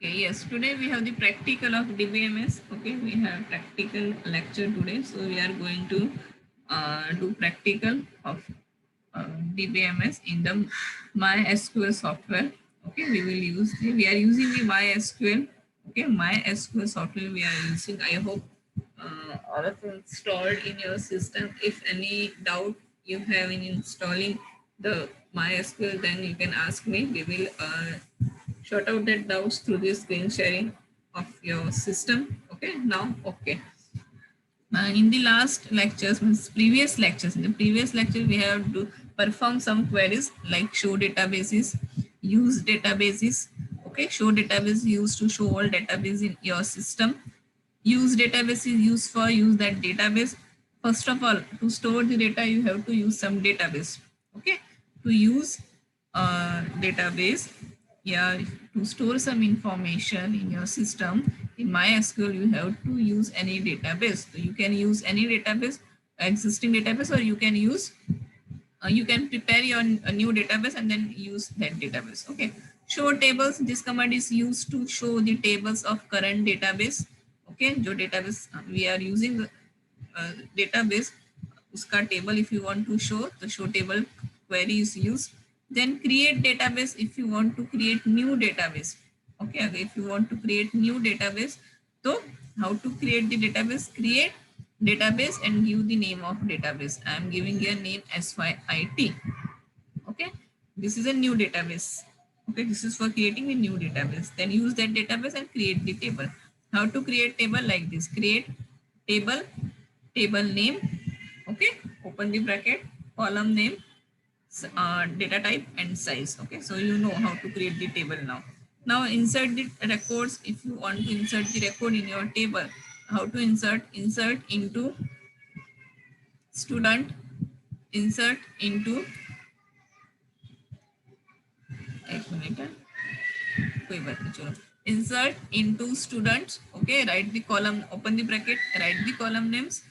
Okay, yes, today we have the practical of DBMS. Okay, we have practical lecture today. So we are going to do practical of DBMS in the MySQL software. Okay, we are using the MySQL. Okay, MySQL software we are using. I hope all of it installed in your system. If any doubt you have in installing the MySQL, then you can ask me. We will sort out that doubts through the screen sharing of your system. Okay, now, okay. In the last lectures, means previous lectures, in the previous lecture, we have to perform some queries like show databases, use databases. Okay, show database used to show all database in your system. Use database is used for use that database. First of all, to store the data, you have to use some database. Okay, to use database, yeah, to store some information in your system in MySQL, you have to use any database. So you can use any database, existing database, or you can prepare your a new database and then use that database. Okay, show tables, this command is used to show the tables of current database. Okay, जो database we are using the database, उसका table if you want to show, the show table query is used. Then create database if you want to create new database. Okay, if you want to create new database, so how to create the database? Create database and give the name of database. I am giving a name SYIT. Okay, this is a new database. Okay, this is for creating a new database. Then use that database and create the table. How to create table? Like this: create table, table name. Okay, open the bracket, column name, data type and size. Okay, so you know how to create the table now. Now insert the records. If you want to insert the record in your table, how to insert into student, insert into, एक minute है, कोई बात नहीं, चलो, insert into students. Okay, write the column, open the bracket, write the column names,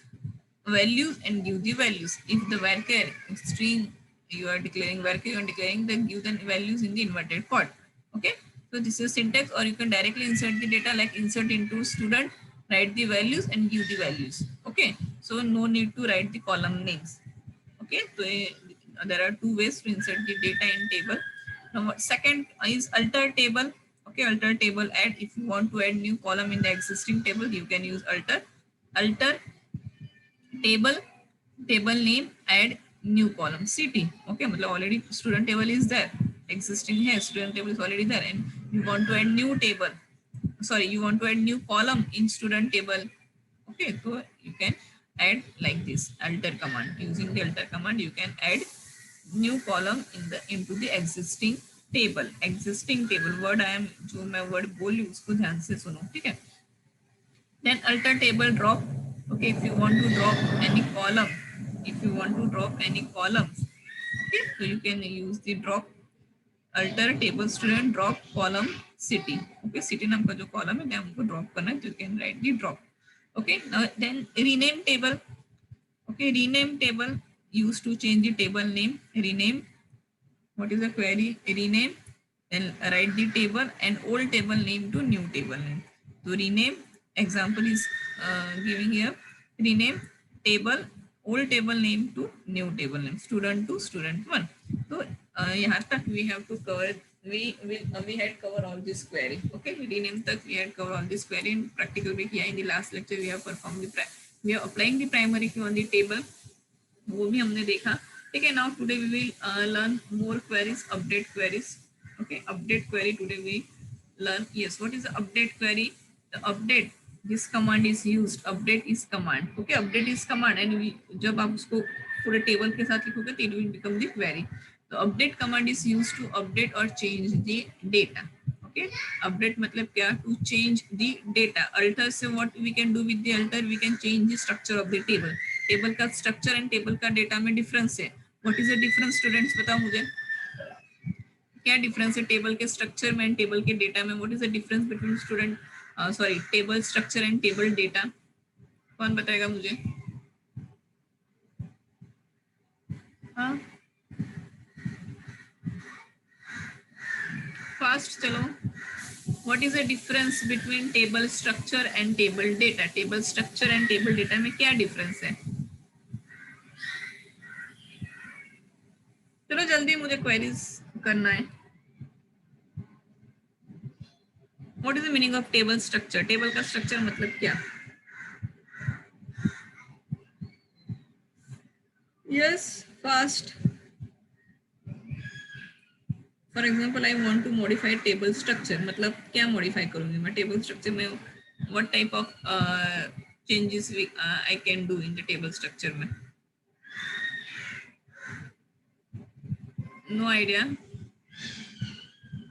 values and give the values. If the varchar string you are declaring varchar, you are declaring the give the values in the inverted code. Okay, so this is syntax, or you can directly insert the data like insert into student, write the values and give the values. Okay, so no need to write the column names. Okay, so there are two ways to insert the data in table. Now second is alter table. Okay, alter table add. If you want to add new column in the existing table, you can use alter table, table name, add new column city. Okay, मतलब already student table is there, existing here, student table is already there, and you want to add new table, sorry, you want to add new column in student table. Okay, so you can add like this, alter command. Using the alter command you can add new column in the into the existing table. Existing table word I am, जो मैं word बोल रही हूँ उसको ध्यान से सुनो, ठीक है. Then alter table drop. Okay, if you want to drop any column, if you want to drop any columns, okay, so you can use the drop, alter table student drop column city. Okay, city नाम का जो column है हमको drop करना है, तो you can write the drop. Okay, now then rename table. Okay, rename table used to change the table name. Rename, what is the query? Rename, then write the table and old table name to new table name. So rename, example is giving here, rename table, old table name to new table name, student to student one. So यहाँ तक we have to cover, we had cover all this query. Okay, rename तक we had cover all this query in practical भी किया. In the last lecture we have performed the we are applying the primary key on the table, वो भी हमने देखा. ठीक है, now today we will learn more queries, update queries. Okay, update query today we learn. Yes, what is the update query? The update, this command is used, update is command. Okay, update is command and we जब आप उसको पूरे table के साथ लिखोगे तो it will become the query. The update command is used to update or change the data. Okay, update मतलब क्या? To change the data. Alter से what we can do with the alter? We can change the structure of the table. Table का structure and table का data में difference है. What is the difference students, बताओ मुझे क्या difference है table के स्ट्रक्चर में एंड टेबल के डेटा में. What is the difference between student, sorry, table structure and table data? कौन बताएगा मुझे? हाँ, फास्ट चलो. What is the difference between table structure and table data? Table structure and table data में क्या difference है? चलो जल्दी मुझे queries करना है. What is the meaning of table structure? Table का structure मतलब क्या? Yes, fast. For example, I want to modify table structure. मतलब क्या modify करूँगी मैं table structure में? What type of changes I can do in the table structure में? No idea.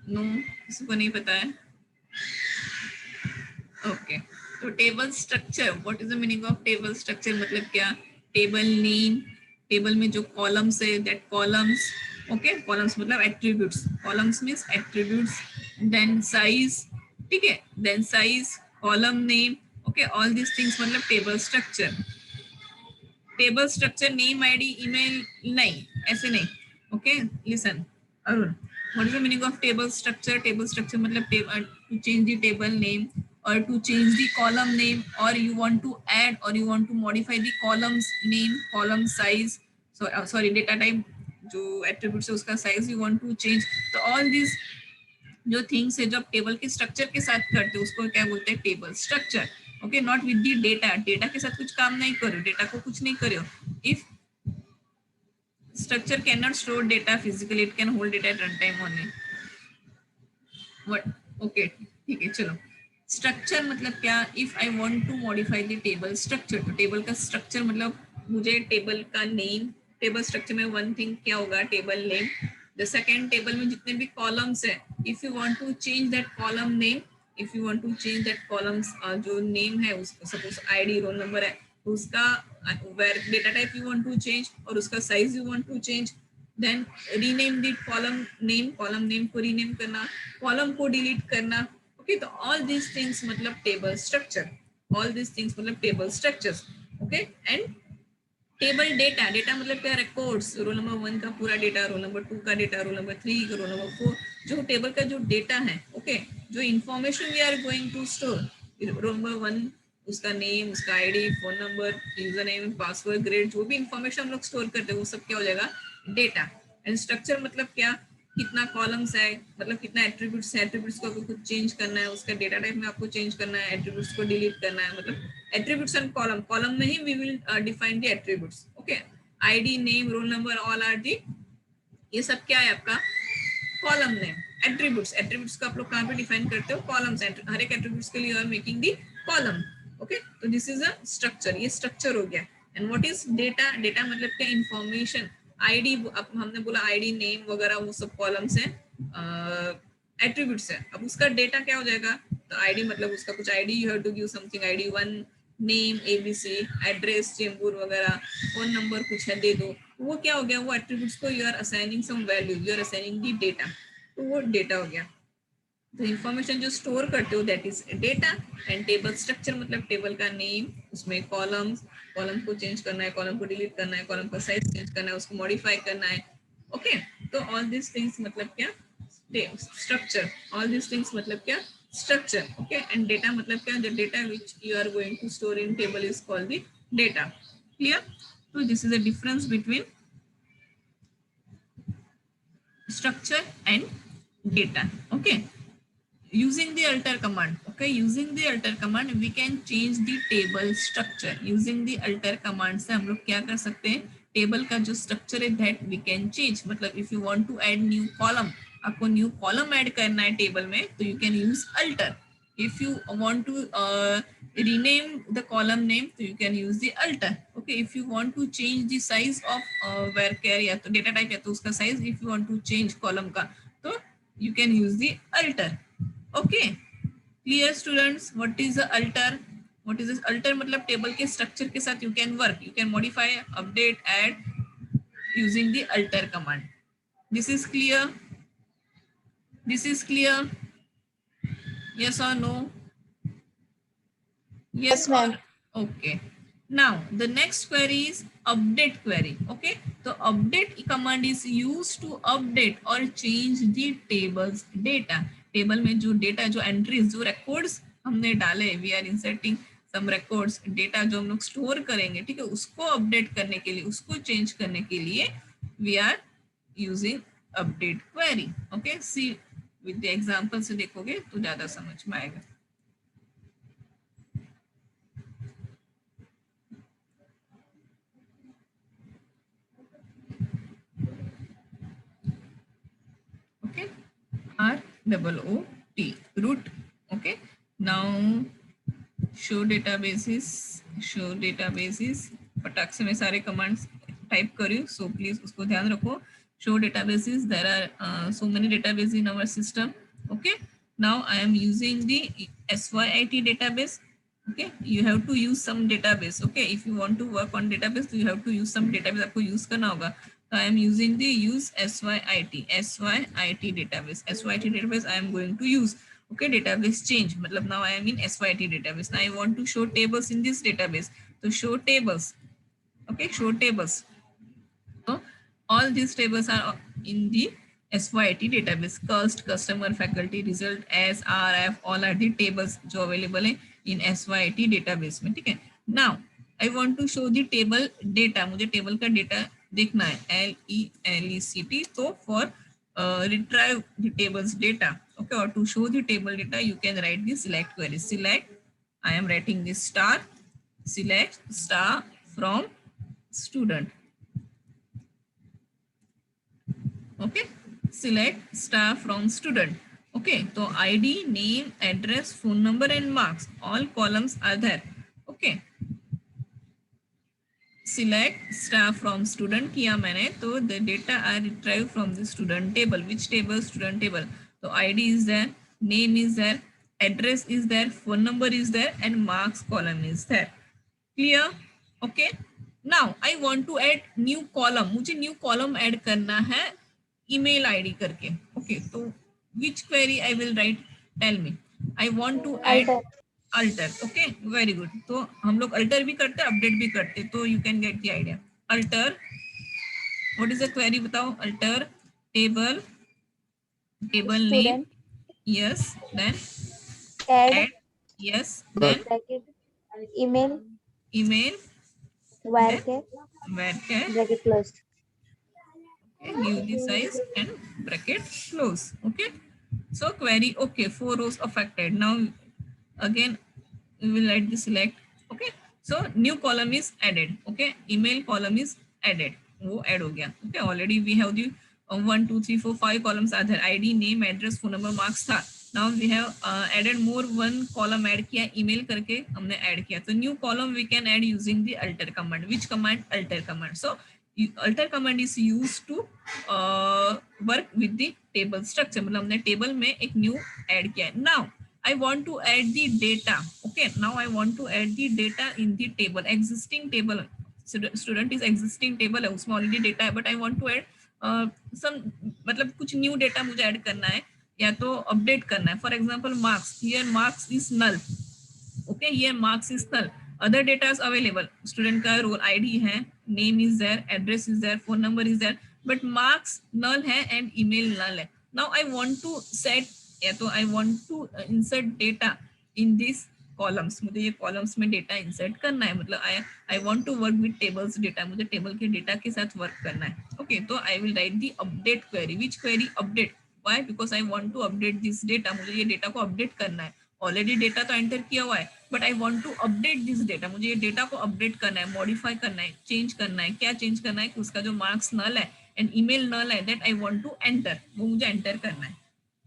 No, किसी को नहीं पता है. Okay. तो table structure. What is the meaning of table structure? मतलब क्या? Table name. Table में जो columns है, that columns. Okay, columns मतलब attributes. Columns means attributes. Then size. ठीक है? Then size, column name. Okay, all these things मतलब table structure. Table structure, name, ID, email नहीं, ऐसे नहीं. Okay, listen, Arun. What is the meaning of table structure? Table structure मतलब to change the table name or to change the column name, or you want to add or you want to modify the columns name, column size. So sorry, data type जो attributes है उसका size you want to change. तो all these जो things है जो आप table के structure के साथ करते हो उसको क्या बोलते हैं? Table structure. Okay, not with the data. Data के साथ कुछ काम नहीं करो, डेटा को कुछ नहीं करो. If structure can not store data physically, it can hold data at run time only. What? Okay, ठीक है, चलो. स्ट्रक्चर मतलब क्या? If I want to modify the table structure, तो टेबल का स्ट्रक्चर मतलब मुझे टेबल का नेम. टेबल स्ट्रक्चर में वन थिंग क्या होगा? Table name. The second, table में जितने भी कॉलम्स है, if you want to change that column name, if you want to change that columns जो नेम है उसका, सपोज आईडी रोल नंबर है, तो उसका data type you want to change और उसका size you want to change. Then rename the column name को rename करना, कॉलम को डिलीट करना. ओके, तो ऑल दीज थिंग्स मतलब table structure. All these things मतलब table structures. Okay, and table data. Data मतलब क्या? रिकॉर्ड्स. रोल नंबर 1 का पूरा डेटा, रोल नंबर 2 का डेटा, रोल नंबर 3 का, रोल नंबर 4, जो टेबल का जो डेटा है. ओके, जो information we are going to store. Roll number 1 उसका नेम, उसका ID, phone number, user name, password, grade, जो भी इंफॉर्मेशन हम लोग स्टोर करते हैं वो सब क्या हो जाएगा? डेटा. एंड स्ट्रक्चर मतलब क्या? कितना कॉलम्स है, मतलब कितना एट्रीब्यूट्स है. एट्रीब्यूट्स को कुछ चेंज करना है, उसका डेटा टाइप में आपको चेंज करना है, एट्रीब्यूट्स को डिलीट करना है. मतलब attributes and column में ही we will define the attributes. Okay, id, name, roll number, all are the, ये सब क्या है आपका? Column name. एट्रीब्यूट्स को आप लोग कहाँ पे डिफाइन करते हो? कॉलम्स. हर एक एट्रीब्यूट्स के लिए you are making the column. Okay, तो दिस इज अ स्ट्रक्चर. ये स्ट्रक्चर हो गया. And what is data? Data मतलब क्या? इंफॉर्मेशन. आईडी, अब हमने बोला आईडी, नेम वगैरह वो सब कॉलम्स हैं, एट्रीब्यूट्स है. अब उसका डेटा क्या हो जाएगा? तो आईडी मतलब उसका कुछ ID, you have to give something ID 1, name ABC, address Chembur वगैरह, फोन नंबर कुछ है दे दो. वो क्या हो गया? वो एट्रीब्यूट्स को you are assigning some value, you are assigning the data. तो वो डेटा हो गया. तो इंफॉर्मेशन जो स्टोर करते हो that is data. And table structure मतलब टेबल का नेम, उसमें कॉलम्स, कॉलम को चेंज करना है, कॉलम को डिलीट करना है, कॉलम का साइज चेंज करना है, उसको मॉडिफाई करना है. ओके, तो ऑल दिस थिंग्स मतलब क्या? स्ट्रक्चर. ऑल दिस थिंग्स मतलब क्या? स्ट्रक्चर. ओके, एंड डेटा मतलब क्या? The data which you are going to store in table is called the data. Clear? तो this is the difference between structure and data. Okay, using the alter command. Okay, using the alter command we can change the table structure. Using the alter command से हम लोग क्या कर सकते हैं? Table का जो स्ट्रक्चर है that we can change. मतलब if you want to add new column, आपको न्यू कॉलम ऐड करना है टेबल में, तो you can use alter. If you want to rename the column name, so you can use the alter. Okay, if you want to change the size of varchar या तो data type या तो उसका size, if you want to change column का, तो you can use the alter. Okay, clear students? What is the alter? What is this alter? मतलब table के structure के साथ you can work, you can modify, update, add using the alter command. This is clear? This is clear? Yes or no? Yes, Yes, ma'am. or okay. Now the next query is update query. Okay, so update command is used to update or change the tables data. Table में जो data, जो entries, जो records हमने डाले, we are inserting some records, data जो हम लोग store करेंगे, ठीक है, उसको update करने के लिए, उसको change करने के लिए we are using update query. Okay, see with the example से देखोगे तो ज़्यादा समझ में आएगा. Okay, ROOT, root. Okay, now show databases, फटाक से मैं सारे कमांड्स टाइप करी, सो प्लीज उसको ध्यान रखो. Show databases, there are so many databases in our system. Okay, now I am using the SYIT database. Okay, you have to use some database. Okay, if you want to work on database, you have to use some database, आपको use करना होगा. So I am using the use SYIT database. SYIT database I am going to use. Okay, database change, matlab now I am in SYIT database. Now I want to show tables in this database. So show tables. Okay, show tables. So all these tables are in the SYIT database. Cost, customer, faculty, result, S, R, F, all are the tables जो available है in SYIT database में, ठीक है. Now I want to show the table data. मुझे table का data देखना है, LECT. तो for retrieve the tables data, okay, or to show the table data, you can write the select query. Select, I am writing this star, select star from student. Okay, select star from student. Okay, so ID, name, address, phone number and marks, all columns are there. Okay, select star from student किया मैंने, तो the data are retrieved from the student table. Which table? Student table. So ID is there, name is there, address is there, phone number is there and marks column is there. Clear? Okay, now I want to add new column. मुझे new column add करना है email ID करके. Okay, तो which query I will write? Tell me. I want to add alter. Okay, very good. तो हम लोग alter भी करते हैं, update भी करते हैं, तो you can get the idea. Alter. What is the query? बताओ. Alter table name. Yes. Then add. Yes. Then email where bracket close. Okay, give the size and bracket close. Okay, so query. Okay, 4 rows affected. Now again we will write the select. Okay, so new column is added. Okay, email column is added. वो add हो गया. Okay, already we have the 1 2 3 4 5 columns are there. ID, name, address, phone number, marks था. Now we have added more one column add किया, email करके हमने add किया. तो new column we can add using the alter command. Which command? Alter command. So alter command is used to work with the table structure. मतलब हमने table में एक new add किया. Now I want to add the data. Okay, now I want to add the data in the table. Existing table, student is existing table है, उसमें already data है, but I want to add some, मतलब कुछ new data मुझे add करना है या तो update करना है. For example, marks. Here marks is null. Okay, here marks is null. Other data is available. Student का roll ID है, name is there, address is there, phone number is there, but marks null है and email null है. Now I want to set या तो I want to insert data in these columns. मुझे ये columns में data insert करना है, मतलब I want to work with tables data. मुझे table के data के साथ work करना है. Okay, तो I will write the update query. Which query? Update. Why? Because I want to update this data. मुझे ये data को update करना है. ऑलरेडी डेटा तो एंटर किया हुआ है, but I want to update this data. मुझे ये डेटा को अपडेट करना है, मॉडिफाई करना है, चेंज करना है. क्या चेंज करना है कि उसका जो मार्क्स नल है एंड ईमेल नल है, that I want to enter. वो मुझे एंटर करना है.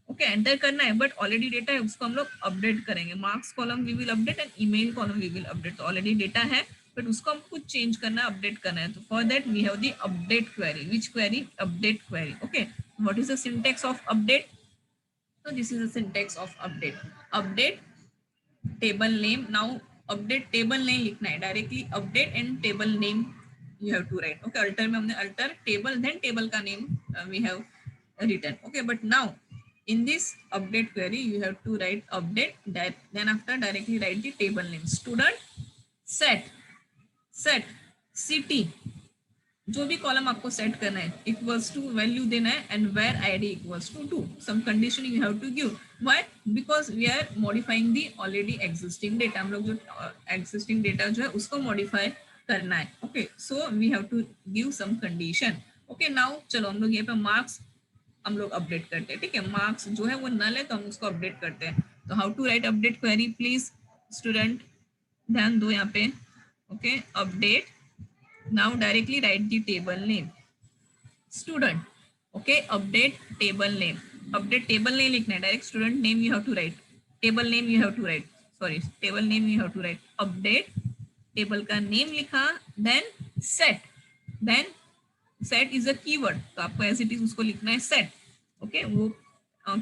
ओके, एंटर करना है, बट ऑलरेडी डेटा है, उसको हम लोग अपडेट करेंगे. Marks column we will update and email column we will update. तो ऑलरेडी डेटा है, बट उसको हम कुछ चेंज करना है, अपडेट करना है. तो for that we have the update query. Which query? Update query. Okay, what is the syntax of update? So this is the syntax of update. Update table name. Now update table name लिखना है, directly update and table name you have to write. Okay, alter में हमने alter table, then table का name we have written. Okay, but now in this update query you have to write update, that then after directly write the table name. Student set set city, जो भी column आपको set करना है, equals to value देना है and where ID equals to 2, some condition you have to give, why, because we are modifying the already existing data, हम लोग जो एग्जिस्टिंग डेटा जो है उसको मॉडिफाई करना है। Okay, so we have to give some condition. Okay, now चलो हम लोग यहाँ पे मार्क्स हम लोग अपडेट करते हैं। ठीक है, मार्क्स जो है वो नल है तो हम उसको अपडेट करते हैं। तो how to write update query, please student ध्यान दो यहाँ पे। Okay, update, now directly write the table name student। okay, update table name, update table नहीं लिखना है, direct student name you have to write, table name you have to write, sorry table name you have to write, update table का name लिखा, then set, then set is a keyword, तो आपको as it is उसको लिखना है set। okay, वो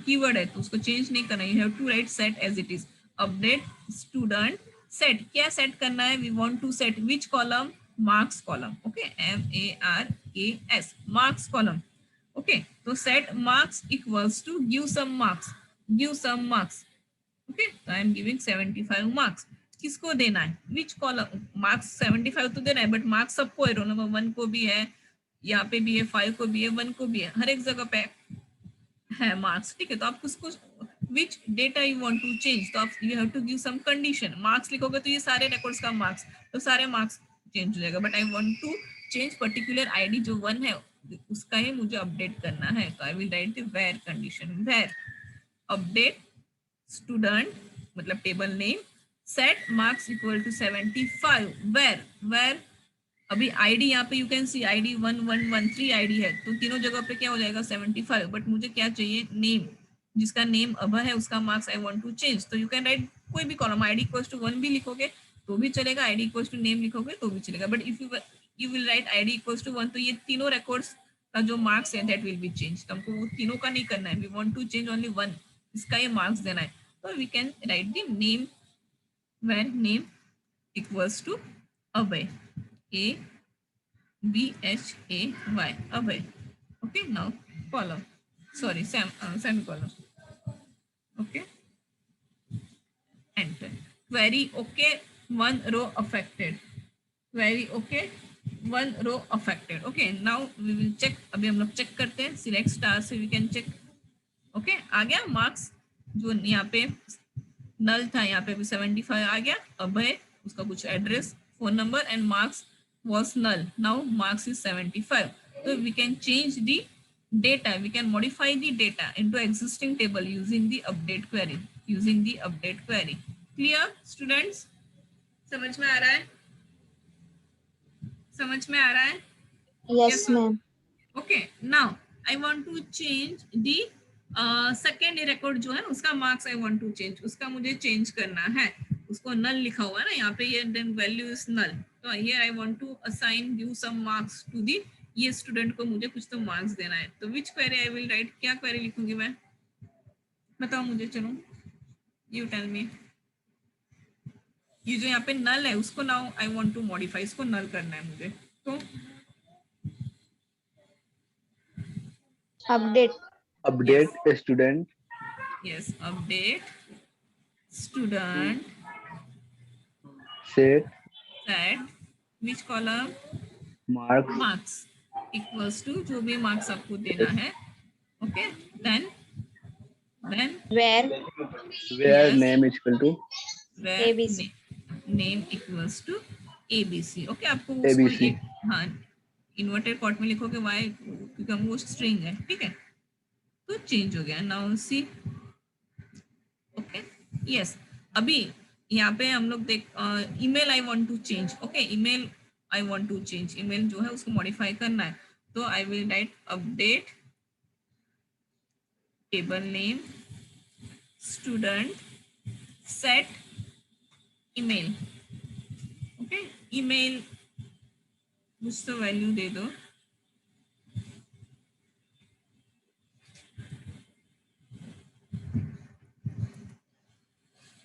keyword है तो उसको चेंज नहीं करना, you have to write set as it is. Update student set, क्या सेट करना है, we want to set which column, marks column. Okay, MARKS marks column. Okay, तो set marks equals to give some marks, give some marks. Okay, तो I am giving 75 marks, किसको देना है, विच column, marks 75 तो देना है, बट मार्क्स सबको है, रोल नंबर 1 को भी है, यहाँ पे भी है, 5 को भी है, 1 को भी है, हर एक जगह पे है मार्क्स। ठीक है, तो आप उसको which data you want to change, तो आप you have to give some condition, marks लिखोगे तो ये सारे रिकॉर्ड्स का मार्क्स, तो सारे मार्क्स चेंज हो जाएगा, but I want to change particular ID जो 1 है उसका ही मुझे अपडेट करना है, तो I will write the where condition, where update student मतलब table name set marks equal to 75, where अभी आईडी यहाँ पे you can see ID 1113 ID है, तो तीनों जगह पे क्या हो जाएगा 75, बट मुझे क्या चाहिए, नेम, जिसका नेम अभय है उसका marks I want to change, तो यू कैन राइट कोई भी कॉलम, आईडी इक्वल्स टू 1 भी लिखोगे तो भी चलेगा, आईडी इक्वल्स टू नेम लिखोगे तो भी चलेगा, but if you will write ID equals to 1 तो ये तीनों रिकॉर्ड्स का जो मार्क्स है दैट विल बी चेंज, तो हमको वो तीनों का नहीं करना है, we want to change only 1, इसका ये मार्क्स देना है, तो we can write the name, where name equals to Abhay, ABHAY, Abhay. Okay, now column. Sorry, semicolon. Okay, enter. Query okay, one row affected. Query okay, one row affected. Okay, now we will check. अभी हम लोग check करते हैं. Select star से we can check. Okay, आ गया marks जो यहाँ पे null था, यहाँ पे भी 75 आ गया. अभय उसका कुछ address, phone number and marks was null. Now marks is 75. So we can change the data. We can modify the data into existing table using the update query. Using the update query. Clear, students? समझ में आ रहा है? समझ में आ रहा है? Yes, ma'am. Okay. Now I want to change the second record जो है उसका marks I want to change. उसका मुझे change करना है. उसको null लिखा हुआ है ना यहाँ पे, ये then value is null. तो here I want to assign give some marks to the, ये स्टूडेंट को मुझे कुछ तो मार्क्स देना है, तो विच क्वेरी आई विल राइट, क्या क्वेरी लिखूंगी मैं, बताओ मुझे, चलो यू टेल मी। ये जो यहाँ पे नल है उसको now I want to modify, इसको नल करना है मुझे, तो update student yes update student set set which column, marks marks equals to जो भी मार्क्स आपको देना है। Okay, then Where where yes, name is equal to where ABC. name equals to ABC। Okay, आपको उसको ABC एक, हाँ इन्वर्टेड कॉट में लिखोगे वाई, क्योंकि हम वो स्ट्रिंग है, ठीक है, तो चेंज हो गया। नाउ सी, ओके यस, अभी यहाँ पे हम लोग देख, email I want to change. Okay, email I want to change, email जो है उसको मॉडिफाई करना है, तो I will write update table name student set email. Okay, email कुछ तो वैल्यू दे दो,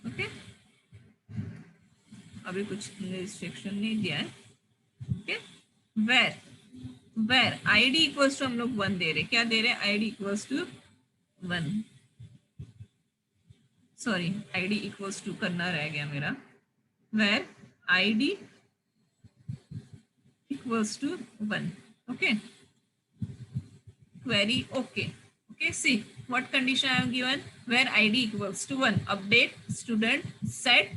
ओके अभी कुछ रिस्ट्रिक्शन नहीं दिया है। Okay, where ID equals to हम लोग 1 दे रहे, क्या दे रहे हैं, ID equals to 1, sorry ID equals to करना रह गया मेरा, where ID equals to 1. Okay, query okay. Okay, see what condition I have given, where id equals to 1, update student set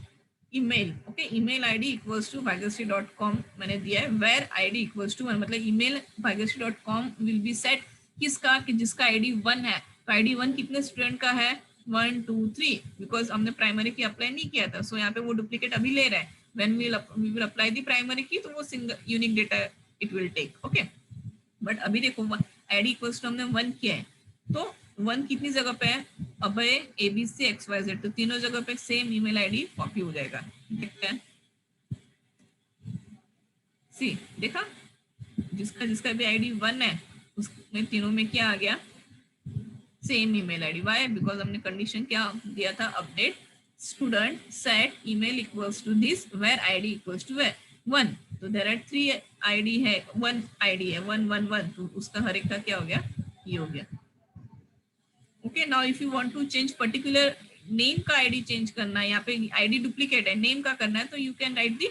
email. Okay, email id equals to bhagyashree.com मैंने दिया है, where id equals to 1 मतलब email bhagyashree.com will be set किसका, कि जिसका id 1 है. तो id 1 कितने स्टूडेंट का है, 1 2 3, बिकॉज हमने प्राइमरी की अप्लाई नहीं किया था, सो यहाँ पे वो डुप्लीकेट अभी ले रहा है. When we will apply the primary key तो वो single unique data it will take. Okay, but अभी देखो id इक्वल्स टू हमने 1 किया है, तो 1 कितनी जगह पे है, अभय एबीसी XYZ, तो तीनों जगह पे सेम ईमेल आईडी कॉपी हो जाएगा. देखते हैं, सी देखा, जिसका जिसका भी आईडी 1 है उसमें तीनों में क्या आ गया, same email ID. Why, because हमने कंडीशन क्या दिया था, update student set email equals to this where ID equals to 1. तो देयर आर 3 आईडी है, 1 आईडी है 1 1 1, तो उसका हर एक का क्या हो गया, ये हो गया. Okay, now if you want to change particular name का आईडी चेंज करना है, यहाँ पे आईडी डुप्लीकेट है, नेम का करना है, तो you can write the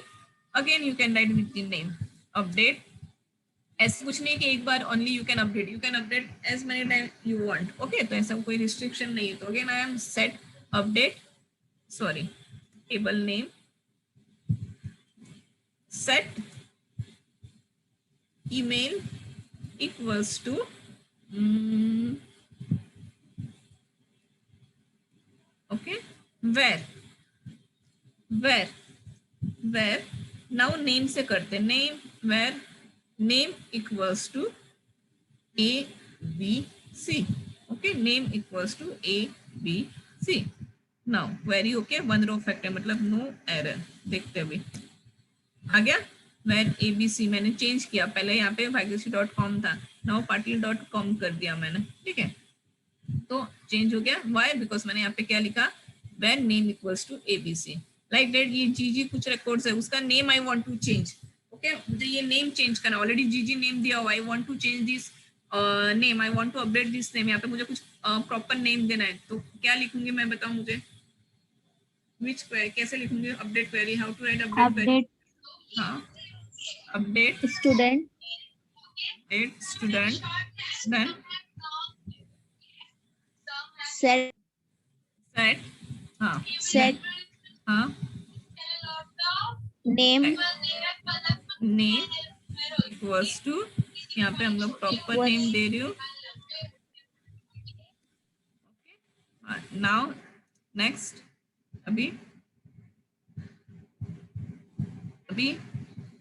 again, you can write with the name update. ऐसा कुछ नहीं कि एक बार only you can update as many time you want. Okay, तो ऐसा कोई रिस्ट्रिक्शन नहीं है. तो again I am set update, sorry table name set email equals to okay, where now name से करते, name where name equals to a b c. okay, name equals to a b c. now query okay, 1 row factor मतलब no error. देखते अभी आ गया, where ABC मैंने change किया, पहले यहाँ पे bhagyashree.com था, नाउ patil.com कर दिया मैंने. ठीक है, तो चेंज हो गया. वाई, बिकॉज मैंने यहाँ पे क्या लिखा, where name equals to ABC. Like that, ये जीजी कुछ रिकॉर्ड्स है, उसका name I want to change. Okay, मुझे ये नेम चेंज करना, ऑलरेडी जीजी नेम दिया हुआ, I want to change this name, I want to update this name. यहाँ पे मुझे कुछ प्रॉपर नेम देना है, तो क्या लिखूंगी मैं, बताओ मुझे, विच क्वेरी कैसे लिखूंगी, update query, how to write update query. हाँ, update student student, then set हाँ set हाँ name इक्वल्स टू, यहाँ पे हम लोग प्रॉपर नेम दे रही हूँ. नाउ नेक्स्ट, अभी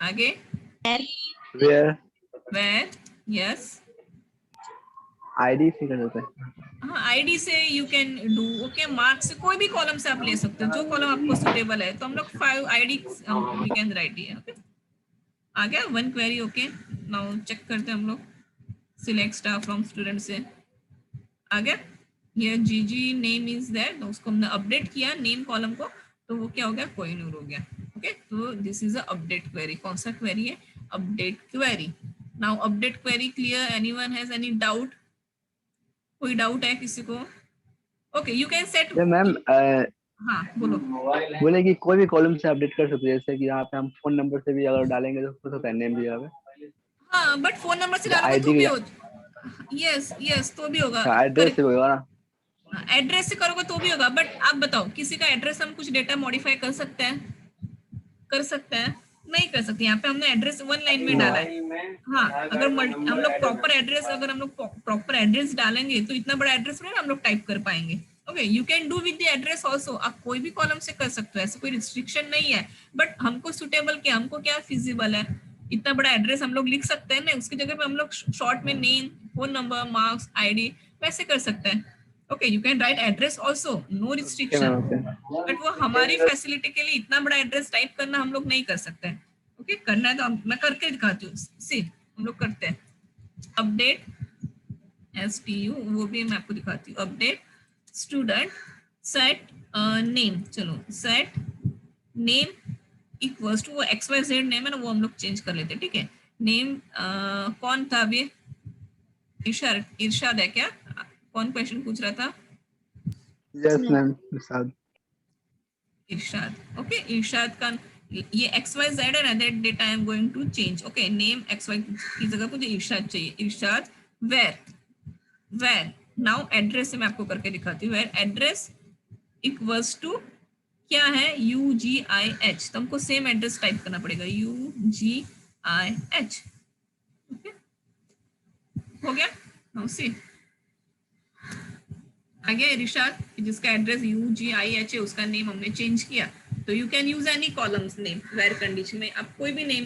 आगे, where yes, आईडी से कर देते हैं. हाँ आईडी से you can do. Okay, marks से कोई भी कॉलम से आप ले सकते हो, जो कॉलम आपको सुटेबल है. तो हम लोग 5 ID we can write here. Okay, आ गया 1 क्वेरी. ओके, नाउ चेक करते हैं हम लोग, सिलेक्ट स्टाफ फ्रॉम स्टूडेंट से आ गया. ये जीजी नेम इज देयर, तो उसको हमने अपडेट किया नेम कॉलम को, तो वो क्या हो गया, कोहिनूर हो गया. ओके, तो this is a update query. कौन सा क्वेरी है, update query. Now update query clear, anyone has any doubt, कोई डाउट है किसी को? Okay, you can set. Ma'am हाँ बोलो. बोले कि कोई भी कॉलम से अपडेट कर सकते हैं, जैसे कि यहाँ पे हम फोन नंबर से भी अगर डालेंगे तो हो सकता है नेम भी आवे. हाँ, बट फोन नंबर से डालोगे तो भी हो. यस तो भी होगा. एड्रेस से होगा ना, एड्रेस से करोगे तो भी होगा. बट आप बताओ, किसी का एड्रेस हम कुछ डेटा मॉडिफाई कर सकते हैं? नहीं कर सकते. यहाँ पे हमने एड्रेस 1 लाइन में डाला है. हाँ, अगर हम लोग प्रॉपर एड्रेस डालेंगे तो इतना बड़ा एड्रेस ना हम लोग टाइप कर पाएंगे. Okay, you can do with the address also, आप कोई भी कॉलम से कर सकते हो, ऐसे कोई रिस्ट्रिक्शन नहीं है. बट हमको सुटेबल क्या, हमको क्या फिजिबल है, इतना बड़ा एड्रेस हम लोग लिख सकते हैं ना, उसकी जगह पे हम लोग शॉर्ट में name, phone number, marks, ID वैसे कर सकते हैं. Okay, you can write address also, no restriction. But वो हमारी फैसिलिटी के लिए इतना बड़ा एड्रेस टाइप करना हम लोग नहीं कर सकते. ओके, करना है तो मैं करके दिखाती हूँ. सी हम लोग करते हैं अपडेट STU, वो भी मैं आपको दिखाती हूँ. अपडेट स्टूडेंट सेट नेम, चलो सेट नेम इक्वल्स टू, वो XYZ नेम है ना, वो हम लोग चेंज कर लेते हैं. ठीक है, नेम कौन था अभी, इरशाद है क्या, कौन क्वेश्चन पूछ रहा था? Yes ma'am, Irshad. Okay, Irshad का ये XYZ है ना, that data I am going to change. Okay, name XY की जगह मुझे इरशाद चाहिए. इरशाद वेर नाउ एड्रेस से मैं आपको करके दिखाती हूँ. वेर एड्रेस इक्वल्स टू क्या है, UGIH. तो हमको सेम एड्रेस टाइप करना पड़ेगा, UGIH. ओके, हो गया. नाउ सी आगे इरशाद जिसका एड्रेस UGIH है, उसका नेम हमने चेंज किया. तो you can use any columns name. Where condition में आप कोई भी नेम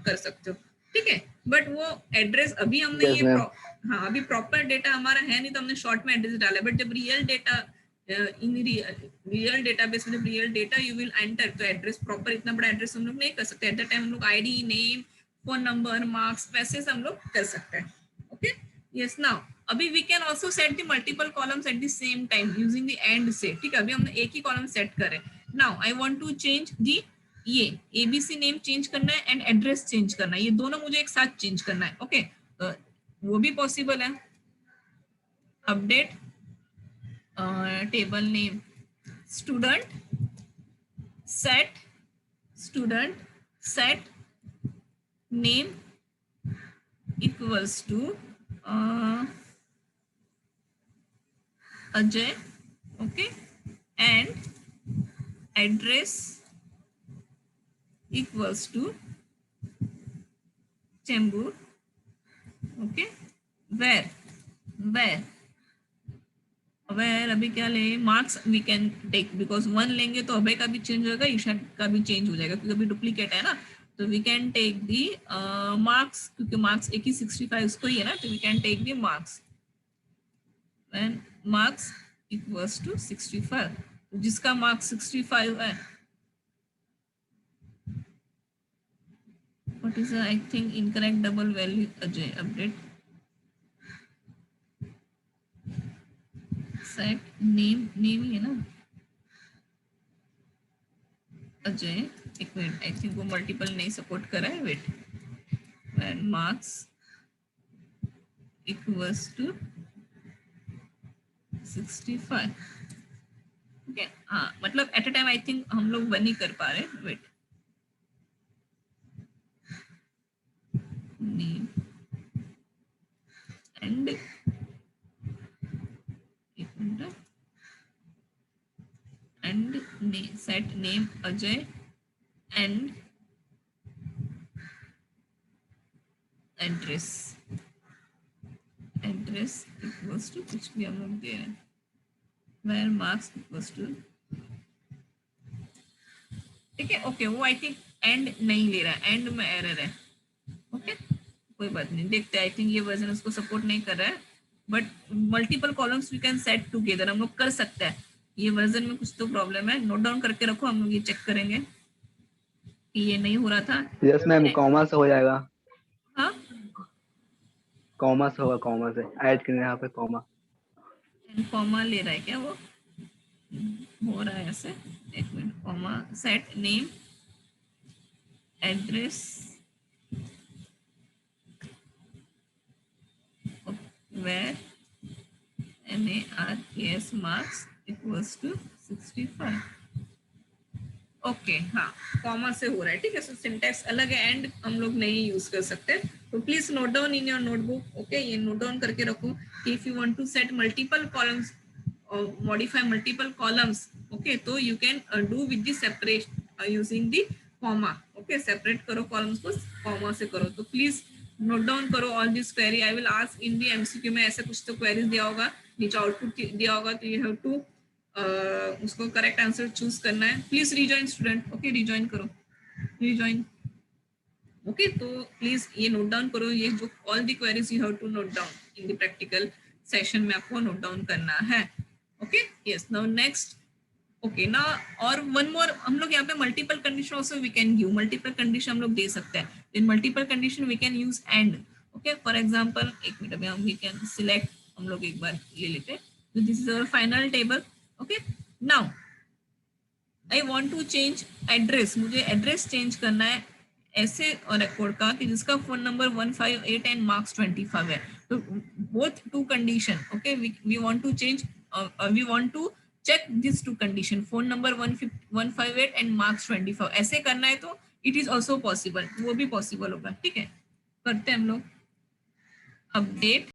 कर सकते हो, ठीक है. बट वो एड्रेस अभी हमने Yes, ये ma'am. हाँ, अभी प्रॉपर डेटा हमारा है नहीं, तो हमने शॉर्ट में एड्रेस डाला. बट जब real data in real database में जब real data you will enter, तो एड्रेस प्रॉपर इतना बड़ा एड्रेस हम लोग नहीं कर सकते. एट द टाइम हम लोग ID, name, phone number, marks, वैसे से हम लोग कर सकते हैं. Okay, yes. नाउ अभी we can also set the multiple columns at the same time using the and से. ठीक है, अभी हमने एक ही कॉलम सेट करे. Now I want to change the, ये ABC नेम चेंज करना है एंड एड्रेस चेंज करना है, ये दोनों मुझे एक साथ चेंज करना है. ओके, वो भी पॉसिबल है. Update table name student set name equals to Ajay. Okay, and address equals to Chembur. Okay, where अभी क्या ले, marks we can take, because 1 लेंगे तो अभय का भी चेंज होगा, ईशा का भी चेंज हो जाएगा, क्योंकि अभी डुप्लीकेट है ना. तो we can take the marks, क्योंकि मार्क्स एक ही 65 उसको ही है ना, तो we can take the marks. When marks equals to 65, जिसका मार्क्स 65 है, what is I think incorrect double value. Ajay update set name ही है ना, अजय. एक मिनट, आई थिंक वो मल्टीपल नहीं सपोर्ट कर रहा है. Wait, when marks equals to 65. Okay, हाँ, मतलब at a time I think हम लोग वन ही कर पा रहे. Wait, name and and set name Ajay and address equals to कुछ भी हम लोग दे रहे हैं, where marks equals to. ठीक है, ओके. वो आई थिंक एंड नहीं ले रहा है, एंड में एरर है. ओके, कोई बात नहीं, देखते हैं. आई थिंक ये वर्जन उसको सपोर्ट नहीं कर रहा है, but multiple columns we can set together, हम लोग कर सकते हैं. ये वर्जन में कुछ तो प्रॉब्लम है, नोट डाउन करके रखो, हम लोग ये चेक करेंगे कि ये नहीं हो रहा था. यस मैम, कॉमा से हो जाएगा. हाँ, कॉमा से होगा, कॉमा से ऐड करना है यहाँ पे कॉमा. कॉमा ले रहा है क्या वो, हो रहा है ऐसे. एक minute, comma set name address where NARKS marks equals to 65. Okay, हाँ, कॉमा से हो रहा है. ठीक है, सो सिंटैक्स अलग है, एंड हम लोग नहीं यूज कर सकते. तो please note down in your notebook. Okay, ये नोट डाउन करके रखो कि if you want to set multiple columns और मॉडिफाई मल्टीपल कॉलम्स, ओके, तो you can do with the separate using the comma. Okay, separate करो columns को, comma से करो. तो प्लीज नोट डाउन करो all this query. I will ask in the MCQ में, ऐसे कुछ तो क्वेरीज दिया होगा, नीचे आउटपुट दिया होगा, तो यू हैव टू उसको करेक्ट आंसर चूज करना है. Please rejoin student. Okay, rejoin करो, रिजॉइन. ओके, तो प्लीज ये नोट डाउन करो, ये जो all the queries you have to note down in the practical session में, आपको नोट डाउन करना है. Okay, yes. Now next. Okay ना, और वन मोर, हम लोग यहाँ पे multiple condition also we can give. Multiple condition हम लोग दे सकते हैं. In multiple condition we can use and. Okay, for example, एक मिनट, अभी हम वी कैन सिलेक्ट, हम लोग एक बार ले लेते हैं. तो this is our final table. Okay, now I want to change address. मुझे एड्रेस चेंज करना है ऐसे और रिकॉर्ड का कि जिसका फोन नंबर 158 एंड मार्क्स 25 है. तो both two condition. Okay, we want to change, we want to check these two condition. Phone number 158 and marks 25, ऐसे करना है तो इट इज ऑल्सो पॉसिबल, वो भी पॉसिबल होगा। ठीक है, करते हैं हम लोग अपडेट